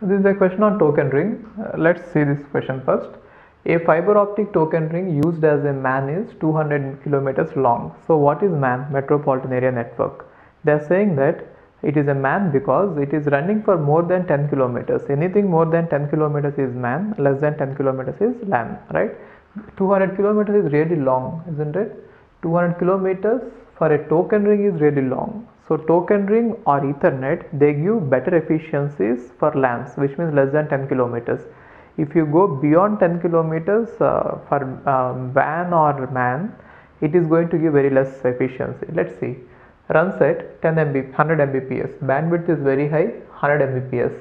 This is a question on token ring. Let's see this question first. A fiber optic token ring used as a MAN is 200 kilometers long. So what is MAN? Metropolitan Area Network. They are saying that it is a MAN because it is running for more than 10 kilometers. Anything more than 10 kilometers is MAN, less than 10 kilometers is LAN, right? 200 kilometers is really long, isn't it? 200 kilometers for a token ring is really long. So token ring or Ethernet, they give better efficiencies for LANs, which means less than 10 kilometers. If you go beyond 10 kilometers for WAN or MAN, it is going to give very less efficiency. Let's see. Runs at 10 MB, 100 Mbps. Bandwidth is very high, 100 Mbps.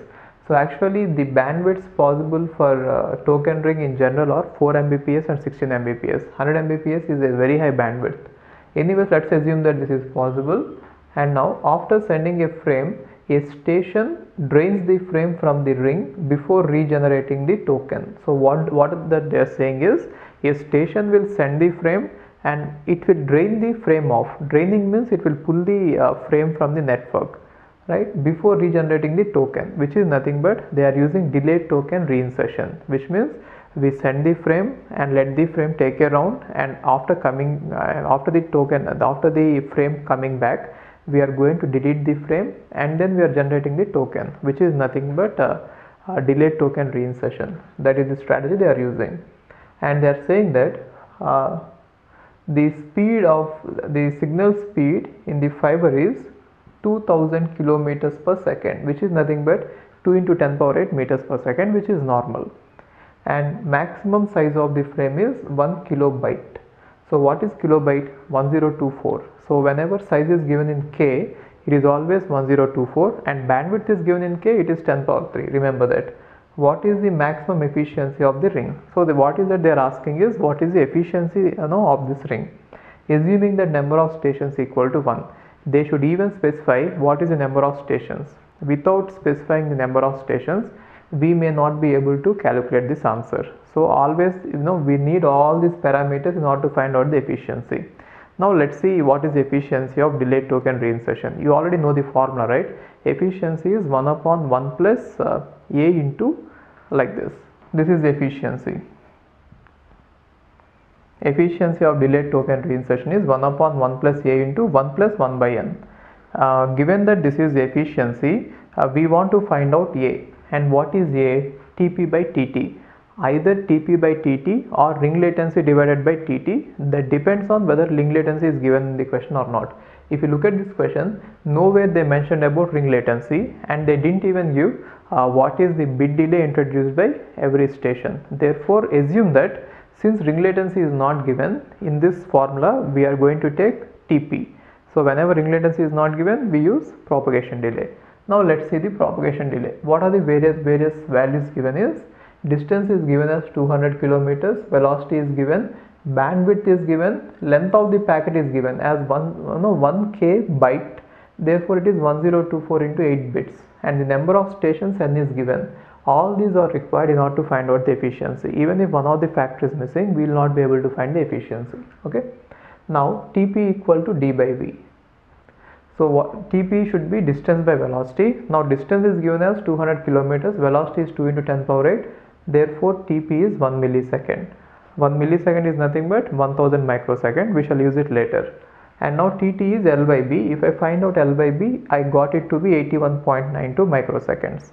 So actually the bandwidths possible for token ring in general are 4 Mbps and 16 Mbps. 100 Mbps is a very high bandwidth. Anyways, let's assume that this is possible. And now after sending a frame, a station drains the frame from the ring before regenerating the token. So what that they are saying is, a station will send the frame and it will drain the frame off. Draining means it will pull the frame from the network, right, before regenerating the token, which is nothing but they are using delayed token reinsertion, which means we send the frame and let the frame take a round, and after the frame coming back, we are going to delete the frame and then we are generating the token, which is nothing but delayed token reinsertion. That is the strategy they are using, and they are saying that the speed of the signal speed in the fiber is 2000 kilometers per second, which is nothing but 2 into 10 power 8 meters per second, which is normal, and maximum size of the frame is 1 kilobyte. So what is kilobyte? 1024. So whenever size is given in K, it is always 1024, and bandwidth is given in K, it is 10 power 3. Remember that. What is the maximum efficiency of the ring? So what is that they are asking is, what is the efficiency of this ring? Assuming that number of stations equal to 1, they should even specify what is the number of stations. Without specifying the number of stations, we may not be able to calculate this answer. So always we need all these parameters in order to find out the efficiency. Now let's see what is the efficiency of delayed token reinsertion. You already know the formula, right? Efficiency is 1 upon 1 plus a into like this. This is the efficiency. Efficiency of delayed token reinsertion is 1 upon 1 plus a into 1 plus 1 by n. Given that this is the efficiency, we want to find out a. And what is a? TP by TT. Either TP by TT or ring latency divided by TT. That depends on whether ring latency is given in the question or not. If you look at this question, nowhere they mentioned about ring latency, and they didn't even give what is the bit delay introduced by every station. Therefore, assume that since ring latency is not given in this formula, we are going to take TP. So whenever ring latency is not given, we use propagation delay. Now let's see the propagation delay. What are the various values given is, distance is given as 200 kilometers, velocity is given, bandwidth is given, length of the packet is given as 1k byte. Therefore it is 1024 into 8 bits, and the number of stations n is given. All these are required in order to find out the efficiency. Even if one of the factor is missing, we will not be able to find the efficiency. Okay. Now TP equal to d by v. So TP should be distance by velocity. Now distance is given as 200 kilometers, velocity is 2 into 10 power 8. Therefore TP is 1 millisecond. 1 millisecond is nothing but 1000 microsecond. We shall use it later. And now TT is L by B. If I find out L by B, I got it to be 81.92 microseconds.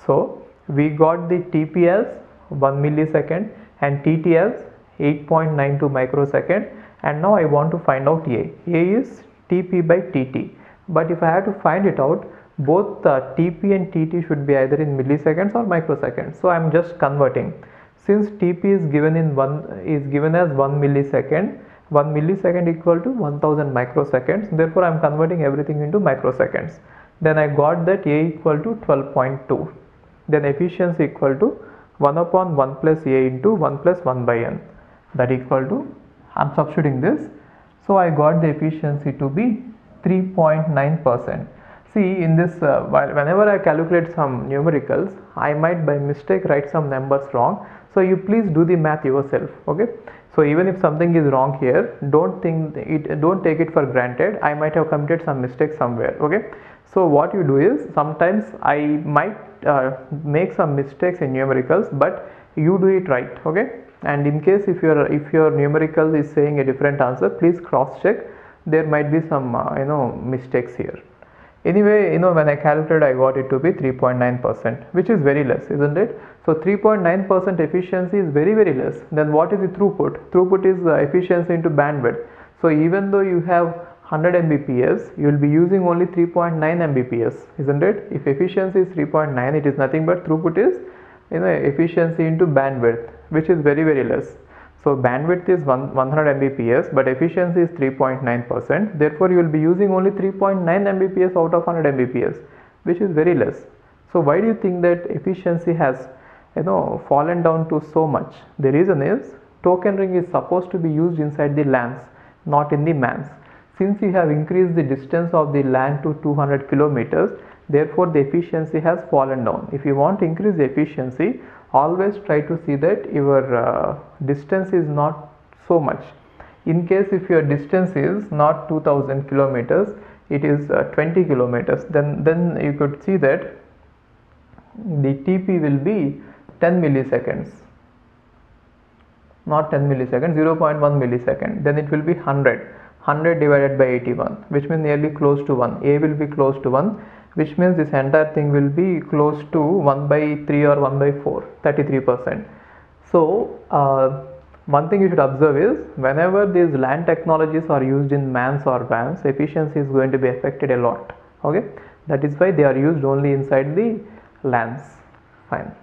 So we got the TP as 1 millisecond and TT as 8.92 microsecond, and now I want to find out A. A is TP by TT. But if I have to find it out, both TP and TT should be either in milliseconds or microseconds. So I am just converting. Since TP is given as 1 millisecond, 1 millisecond equal to 1000 microseconds. Therefore I am converting everything into microseconds. Then I got that A equal to 12.2. Then efficiency equal to 1 upon 1 plus A into 1 plus 1 by n. That equal to, I am substituting this. So I got the efficiency to be 3.9%. See, in this whenever I calculate some numericals, I might by mistake write some numbers wrong. So you please do the math yourself. Okay. So even if something is wrong here, don't take it for granted. I might have committed some mistake somewhere. Okay. So what you do is, sometimes I might make some mistakes in numericals, but you do it right. Okay, and in case if your numerical is saying a different answer, please cross check. There might be some mistakes here. Anyway, when I calculated, I got it to be 3.9%, which is very less, isn't it? So 3.9% efficiency is very, very less. Then what is the throughput? Throughput is efficiency into bandwidth. So even though you have 100 Mbps, you will be using only 3.9 Mbps, isn't it? If efficiency is 3.9, it is nothing but throughput is efficiency into bandwidth, which is very, very less. So bandwidth is 100 Mbps, but efficiency is 3.9%. Therefore, you will be using only 3.9 Mbps out of 100 Mbps, which is very less. So why do you think that efficiency has fallen down to so much? The reason is token ring is supposed to be used inside the LANs, not in the MANs. Since you have increased the distance of the LAN to 200 kilometers, therefore the efficiency has fallen down. If you want to increase the efficiency, always try to see that your distance is not so much. In case if your distance is not 2000 kilometers, it is 20 kilometers, then you could see that the TP will be 10 milliseconds, not 10 milliseconds, 0.1 millisecond. Then it will be 100 divided by 81, which means nearly close to 1. A will be close to 1, which means this entire thing will be close to 1 by 3 or 1 by 4, 33%. So one thing you should observe is whenever these LAN technologies are used in MANs or WANs, efficiency is going to be affected a lot. Okay, that is why they are used only inside the LANs. Fine.